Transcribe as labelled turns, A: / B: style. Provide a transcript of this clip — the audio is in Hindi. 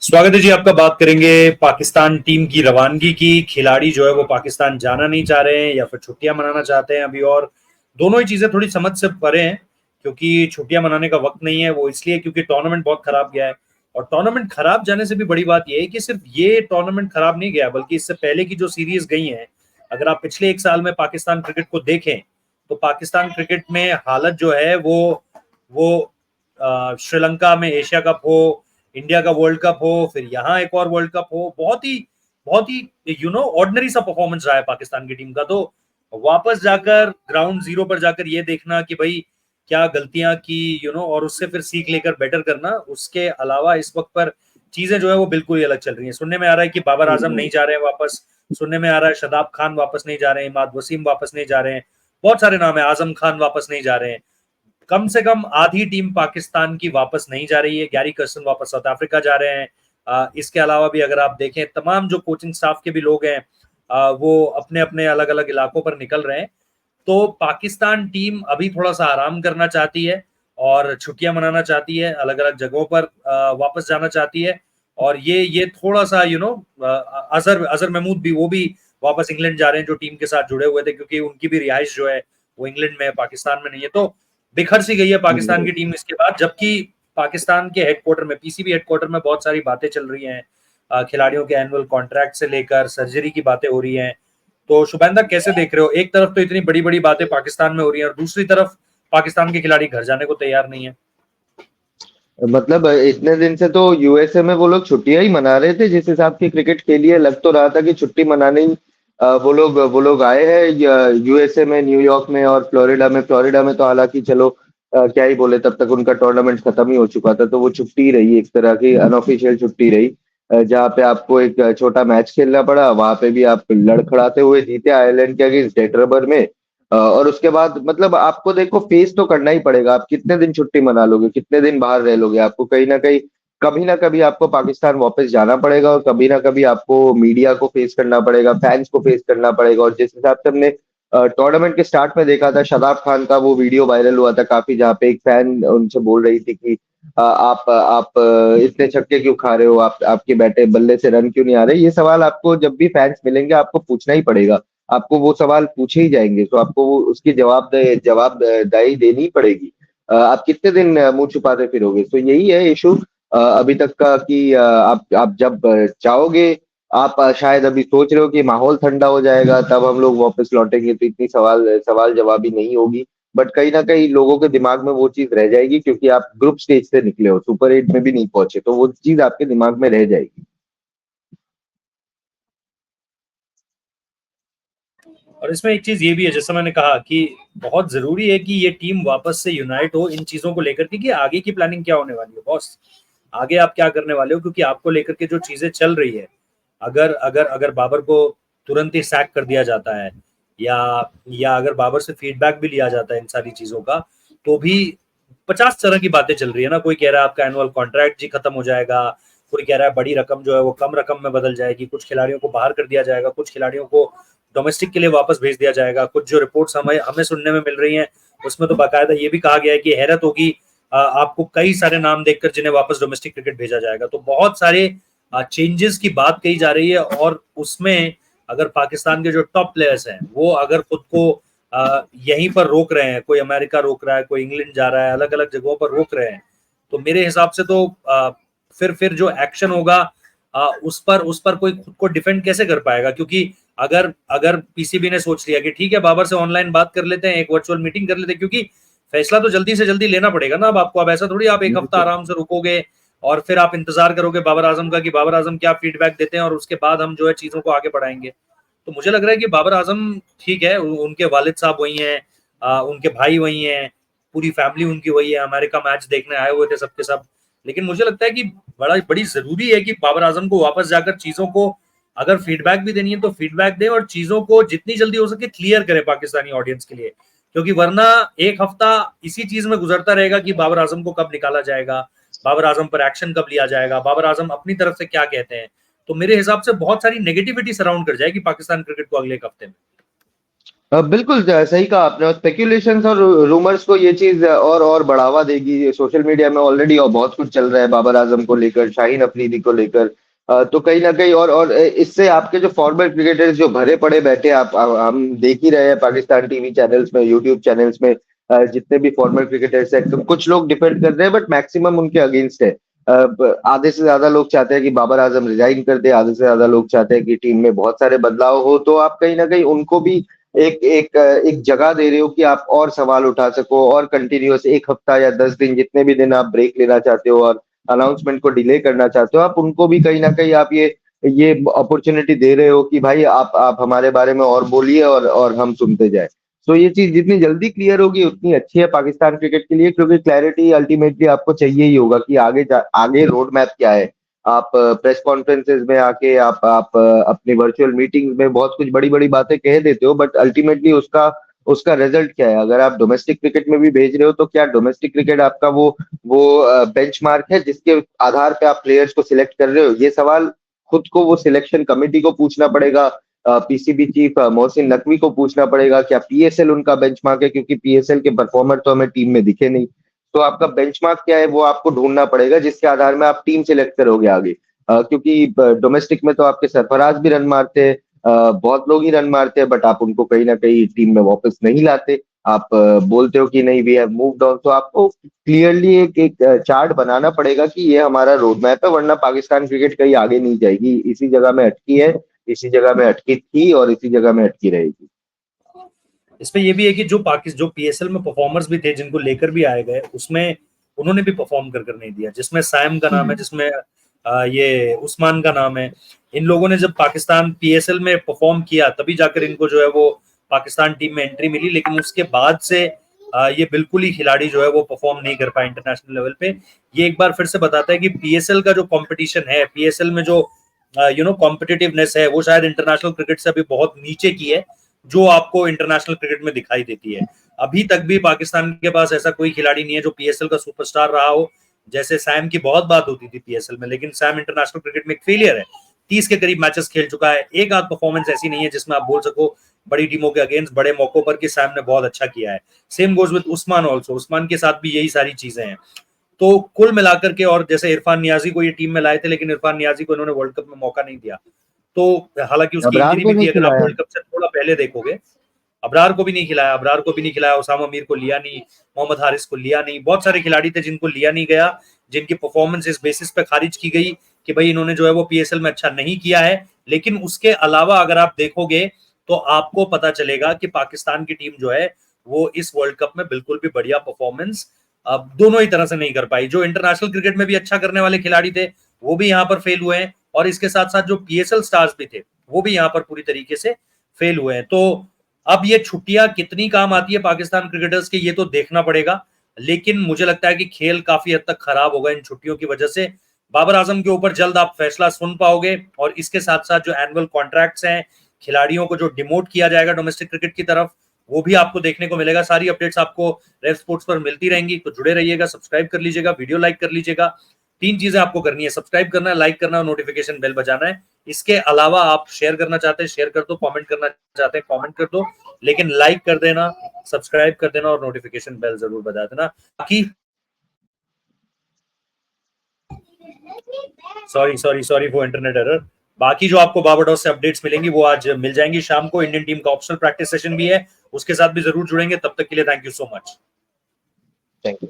A: स्वागत है जी आपका। बात करेंगे पाकिस्तान टीम की रवानगी की। खिलाड़ी जो है वो पाकिस्तान जाना नहीं चाह रहे हैं या फिर छुट्टियां मनाना चाहते हैं अभी, और दोनों ही चीजें थोड़ी समझ से परे हैं, क्योंकि छुट्टियां मनाने का वक्त नहीं है। वो इसलिए क्योंकि टूर्नामेंट बहुत खराब गया है, और टूर्नामेंट खराब जाने से भी बड़ी बात यह है कि सिर्फ ये टूर्नामेंट खराब नहीं गया, बल्कि इससे पहले की जो सीरीज गई है, अगर आप पिछले एक साल में पाकिस्तान क्रिकेट को देखें तो पाकिस्तान क्रिकेट में हालत जो है वो श्रीलंका में एशिया कप हो, इंडिया का वर्ल्ड कप हो, फिर यहाँ एक और वर्ल्ड कप हो, बहुत ही ऑर्डिनरी सा परफॉर्मेंस रहा है पाकिस्तान की टीम का। तो वापस जाकर ग्राउंड जीरो पर जाकर ये देखना कि भाई क्या गलतियां की, और उससे फिर सीख लेकर बेटर करना, उसके अलावा इस वक्त पर चीजें जो है वो बिल्कुल ही अलग चल रही हैं। सुनने में आ रहा है कि बाबर आजम नहीं जा रहे हैं वापस, सुनने में आ रहा है शदाब खान वापस नहीं जा रहे हैं, इमाद वसीम वापस नहीं जा रहे हैं, बहुत सारे नाम है, आजम खान वापस नहीं जा रहे हैं। कम से कम आधी टीम पाकिस्तान की वापस नहीं जा रही है। गैरी कर्सन वापस साउथ अफ्रीका जा रहे हैं। इसके अलावा भी अगर आप देखें, तमाम जो कोचिंग स्टाफ के भी लोग हैं वो अपने अपने अलग अलग इलाकों पर निकल रहे हैं। तो पाकिस्तान टीम अभी थोड़ा सा आराम करना चाहती है और छुट्टियां मनाना चाहती है, अलग अलग जगहों पर वापस जाना चाहती है। और ये थोड़ा सा अजहर अजहर महमूद भी, वो भी वापस इंग्लैंड जा रहे हैं, जो टीम के साथ जुड़े हुए थे, क्योंकि उनकी भी रिहाइश जो है वो इंग्लैंड में है, पाकिस्तान में नहीं है। तो बिखर सी गई है पाकिस्तान की टीम इसके बाद, जबकि पाकिस्तान के हेडक्वार्टर में, पीसीबी हेडक्वार्टर में बहुत सारी बातें चल रही हैं, खिलाड़ियों के एनुअल कॉन्ट्रैक्ट से लेकर सर्जरी की बातें हो रही हैं। तो शुभेंद्र कैसे देख रहे हो? एक तरफ तो इतनी बड़ी बड़ी बातें पाकिस्तान में हो रही हैं और दूसरी तरफ पाकिस्तान के खिलाड़ी घर जाने को तैयार नहीं है।
B: मतलब इतने दिन से तो यूएसए में वो लोग छुट्टियां ही मना रहे थे। जिस हिसाब की क्रिकेट खेली है, लग तो रहा था कि छुट्टी मनाने ही वो लोग आए हैं यूएसए में, न्यूयॉर्क में और फ्लोरिडा में तो हालांकि चलो क्या ही बोले, तब तक उनका टूर्नामेंट खत्म ही हो चुका था, तो वो छुट्टी रही, एक तरह की अनऑफिशियल छुट्टी रही। जहाँ पे आपको एक छोटा मैच खेलना पड़ा, वहां पे भी आप लड़खड़ाते हुए जीते आयरलैंड के अगेंस्ट डेट्रबर में। और उसके बाद मतलब आपको देखो फेस तो करना ही पड़ेगा। आप कितने दिन छुट्टी मना लोगे, कितने दिन बाहर रह लोगे? आपको कहीं ना कभी आपको पाकिस्तान वापस जाना पड़ेगा, और कभी ना कभी आपको मीडिया को फेस करना पड़ेगा, फैंस को फेस करना पड़ेगा। और जिस हिसाब से हमने टूर्नामेंट के स्टार्ट में देखा था, शादाब खान का वो वीडियो वायरल हुआ था काफी, जहाँ पे एक फैन उनसे बोल रही थी कि आप इतने छक्के क्यों खा रहे हो, आप आपके बैटे बल्ले से रन क्यों नहीं आ रहे? ये सवाल आपको जब भी फैंस मिलेंगे आपको पूछना ही पड़ेगा। आपको वो सवाल पूछे ही जाएंगे, तो आपको वो उसकी जवाबदाही देनी ही पड़ेगी। आप कितने दिन मुंह छुपाते फिरोगे? तो यही है इशू अभी तक का कि आप जब चाहोगे, आप शायद अभी सोच रहे हो कि माहौल ठंडा हो जाएगा तब हम लोग वापस लौटेंगे तो इतनी सवाल सवाल जवाबी नहीं होगी। बट कहीं ना कहीं लोगों के दिमाग में वो चीज रह जाएगी, क्योंकि आप ग्रुप स्टेज से निकले हो, सुपर 8 में भी नहीं पहुंचे, तो वो चीज आपके दिमाग में रह जाएगी।
A: और इसमें एक चीज ये भी है, जैसा मैंने कहा कि बहुत जरूरी है कि ये टीम वापस से यूनाइट हो इन चीजों को लेकर के, कि आगे की प्लानिंग क्या होने वाली है बॉस, आगे आप क्या करने वाले हो, क्योंकि आपको लेकर के जो चीजें चल रही है, अगर अगर अगर बाबर को तुरंत ही सैक कर दिया जाता है, या या अगर बाबर से फीडबैक भी लिया जाता है इन सारी चीजों का, तो भी 50 तरह की बातें चल रही है ना। कोई कह रहा है आपका एनुअल कॉन्ट्रैक्ट जी खत्म हो जाएगा, कोई कह रहा है बड़ी रकम जो है वो कम रकम में बदल जाएगी, कुछ खिलाड़ियों को बाहर कर दिया जाएगा, कुछ खिलाड़ियों को डोमेस्टिक के लिए वापस भेज दिया जाएगा। कुछ जो रिपोर्ट्स हमें हमें सुनने में मिल रही हैं, उसमें तो बाकायदा ये भी कहा गया है कि हैरत होगी आपको कई सारे नाम देखकर जिन्हें वापस डोमेस्टिक क्रिकेट भेजा जाएगा। तो बहुत सारे चेंजेस की बात कही जा रही है, और उसमें अगर पाकिस्तान के जो टॉप प्लेयर्स हैं वो अगर खुद को यहीं पर रोक रहे हैं, कोई अमेरिका रोक रहा है, कोई इंग्लैंड जा रहा है, अलग अलग जगहों पर रोक रहे हैं, तो मेरे हिसाब से तो फिर जो एक्शन होगा उस पर कोई खुद को डिफेंड कैसे कर पाएगा? क्योंकि अगर अगर पीसीबी ने सोच लिया कि ठीक है बाबर से ऑनलाइन बात कर लेते हैं, एक वर्चुअल मीटिंग कर लेते हैं, क्योंकि फैसला तो जल्दी से जल्दी लेना पड़ेगा ना। अब आपको, अब ऐसा थोड़ी आप एक हफ्ता आराम से रुकोगे और फिर आप इंतजार करोगे बाबर आजम का कि बाबर आजम क्या फीडबैक देते हैं और उसके बाद हम जो है चीजों को आगे बढ़ाएंगे। तो मुझे लग रहा है कि बाबर आजम ठीक है, उनके वालिद साहब वही हैं, उनके भाई वही हैं, पूरी फैमिली उनकी वही है, अमेरिका मैच देखने आए हुए थे सबके सब। लेकिन मुझे लगता है कि बड़ी जरूरी है कि बाबर आजम को वापस जाकर चीजों को, अगर फीडबैक भी देनी है तो फीडबैक दें, और चीजों को जितनी जल्दी हो सके क्लियर करें पाकिस्तानी ऑडियंस के लिए। क्योंकि वरना एक हफ्ता इसी चीज में गुजरता रहेगा कि बाबर आजम को कब निकाला जाएगा, बाबर आजम पर एक्शन कब लिया जाएगा, बाबर आजम अपनी तरफ से क्या कहते हैं। तो मेरे हिसाब से बहुत सारी नेगेटिविटी सराउंड कर जाएगी पाकिस्तान क्रिकेट को अगले एक हफ्ते में।
B: बिल्कुल सही कहा आपने। और स्पेक्यूलेशंस और रूमर्स को ये चीज और बढ़ावा देगी। सोशल मीडिया में ऑलरेडी और बहुत कुछ चल रहा है बाबर आजम को लेकर, शाहीन अफरीदी को लेकर। तो कहीं ना कहीं और इससे आपके जो फॉर्मर क्रिकेटर्स जो भरे पड़े बैठे, हम देख ही रहे हैं पाकिस्तान टीवी चैनल्स में, यूट्यूब चैनल्स में। जितने भी फॉर्मर क्रिकेटर्स हैं, तो कुछ लोग डिफेंड कर रहे हैं बट मैक्सिमम उनके अगेंस्ट है। आधे से ज्यादा लोग चाहते हैं कि बाबर आजम रिजाइन कर दे, आधे से ज्यादा लोग चाहते हैं कि टीम में बहुत सारे बदलाव हो। तो आप कहीं ना कहीं उनको भी एक जगह दे रहे हो कि आप और सवाल उठा सको, और कंटिन्यूअस 1 हफ्ता या 10 दिन, जितने भी दिन आप ब्रेक लेना चाहते हो और अनाउंसमेंट को डिले करना चाहते हो, आप उनको भी कहीं ना कहीं आप ये अपॉर्चुनिटी दे रहे हो कि भाई आप हमारे बारे में और बोलिए और हम सुनते जाए। तो ये चीज जितनी जल्दी क्लियर होगी उतनी अच्छी है पाकिस्तान क्रिकेट के लिए, क्योंकि क्लैरिटी अल्टीमेटली आपको चाहिए ही होगा कि आगे रोड मैप क्या है। आप प्रेस कॉन्फ्रेंसेज में आके आप अपनी वर्चुअल मीटिंग्स में बहुत कुछ बड़ी बड़ी बातें कह देते हो, बट अल्टीमेटली उसका उसका रिजल्ट क्या है? अगर आप डोमेस्टिक क्रिकेट में भी भेज रहे हो, तो क्या डोमेस्टिक क्रिकेट आपका वो बेंचमार्क है जिसके आधार पे आप प्लेयर्स को सिलेक्ट कर रहे हो? ये सवाल खुद को वो सिलेक्शन कमेटी को पूछना पड़ेगा, पीसीबी चीफ मोहसिन नकवी को पूछना पड़ेगा। क्या पीएसएल उनका बेंचमार्क है? क्योंकि पीएसएल के परफॉर्मर तो हमें टीम में दिखे नहीं। तो आपका बेंचमार्क क्या है वो आपको ढूंढना पड़ेगा, जिसके आधार में आप टीम सिलेक्ट करोगे आगे। क्योंकि डोमेस्टिक में तो आपके सरफराज भी रन मारते हैं, बहुत लोग ही रन मारते हैं, बट आप उनको कहीं ना कहीं टीम में वापस नहीं लाते। आप बोलते हो कि नहीं, वी हैव मूव्ड ऑन। तो आपको क्लियरली एक एक चार्ट बनाना पड़ेगा कि ये हमारा रोड मैप है, वरना पाकिस्तान क्रिकेट कहीं आगे नहीं जाएगी। इसी जगह में अटकी है, इसी जगह में अटकी थी और इसी जगह में अटकी रहेगी।
A: इसमें ये भी है कि जो पीएसएल में परफॉर्मर्स भी थे जिनको लेकर भी आए गए, उसमें उन्होंने भी परफॉर्म कर नहीं दिया, जिसमें सैम का नाम है, जिसमें ये उस्मान का नाम है। इन लोगों ने जब पाकिस्तान पीएसएल में परफॉर्म किया तभी जाकर इनको जो है वो पाकिस्तान टीम में एंट्री मिली, लेकिन उसके बाद से ये बिल्कुल ही खिलाड़ी जो है वो परफॉर्म नहीं कर पाए इंटरनेशनल लेवल पे। ये एक बार फिर से बताता है कि पीएसएल का जो कंपटीशन है, पीएसएल में जो कॉम्पिटिटिवनेस है, वो शायद इंटरनेशनल क्रिकेट से अभी बहुत नीचे की है, जो आपको इंटरनेशनल क्रिकेट में दिखाई देती है। अभी तक भी पाकिस्तान के पास ऐसा कोई खिलाड़ी नहीं है जो पीएसएल का सुपरस्टार रहा हो। जैसे सैम की बहुत बात होती थी पीएसएल में, लेकिन सैम इंटरनेशनल क्रिकेट में एक फेलियर है। 30 के करीब मैचेस खेल चुका है, एक आध परफॉर्मेंस ऐसी नहीं है जिसमें आप बोल सको बड़ी टीमों के अगेंस्ट बड़े मौकों पर कि सैम ने बहुत अच्छा किया है। Same goes with Usman also, Usman के साथ भी यही सारी चीजें हैं। तो कुल मिलाकर के, और जैसे इरफान नियाजी को ये टीम में लाए थे, लेकिन इरफान नियाजी को इन्होंने वर्ल्ड कप में मौका नहीं दिया। तो हालांकि उसकी
B: अबरार
A: इंजरी
B: को
A: भी
B: नहीं
A: थी, अगर आप
B: खिलाया।
A: वर्ल्ड कप से थोड़ा पहले देखोगे। अबरार को भी नहीं खिलाया, अबरार को भी नहीं खिलाया, उसामा मीर को लिया नहीं, मोहम्मद हारिस को लिया नहीं। बहुत सारे खिलाड़ी थे जिनको लिया नहीं गया, जिनकी परफॉर्मेंस इस बेसिस पे खारिज की गई कि भाई इन्होंने जो है वो पीएसएल में अच्छा नहीं किया है। लेकिन उसके अलावा अगर आप देखोगे तो आपको पता चलेगा कि पाकिस्तान की टीम जो है वो इस वर्ल्ड कप में बिल्कुल भी बढ़िया परफॉर्मेंस अब दोनों ही तरह से नहीं कर पाई। जो इंटरनेशनल क्रिकेट में भी अच्छा करने वाले खिलाड़ी थे वो भी यहाँ पर फेल हुए हैं, और इसके साथ साथ जो पीएसएल स्टार्स भी थे वो भी यहाँ पर पूरी तरीके से फेल हुए हैं। तो अब ये छुट्टियां कितनी काम आती है पाकिस्तान क्रिकेटर्स के, ये तो देखना पड़ेगा। लेकिन मुझे लगता है कि खेल काफी हद तक खराब होगा इन छुट्टियों की वजह से। बाबर आजम के ऊपर जल्द आप फैसला सुन पाओगे, और इसके साथ साथ जो एनुअल कॉन्ट्रैक्ट्स हैं, खिलाड़ियों को जो डिमोट किया जाएगा डोमेस्टिक क्रिकेट की तरफ, वो भी आपको देखने को मिलेगा। सारी अपडेट्स आपको रेव स्पोर्ट्स पर मिलती रहेंगी, तो जुड़े रहिएगा, सब्सक्राइब कर लीजिएगा, वीडियो लाइक कर लीजिएगा। 3 चीजें आपको करनी है, सब्सक्राइब करना है, लाइक करना है और नोटिफिकेशन बेल बजाना है। इसके अलावा आप शेयर करना चाहते हैं शेयर कर दो, कमेंट करना चाहते हैं कमेंट कर दो, लेकिन लाइक कर देना, सब्सक्राइब कर देना और नोटिफिकेशन बेल जरूर बजा देना। बाकी सॉरी फॉर इंटरनेट एरर। बाकी जो आपको बारबाडोस से अपडेट्स मिलेंगी वो आज मिल जाएंगी शाम को। इंडियन टीम का ऑप्शनल प्रैक्टिस सेशन भी है, उसके साथ भी जरूर जुड़ेंगे। तब तक के लिए thank you so much.
B: Thank you.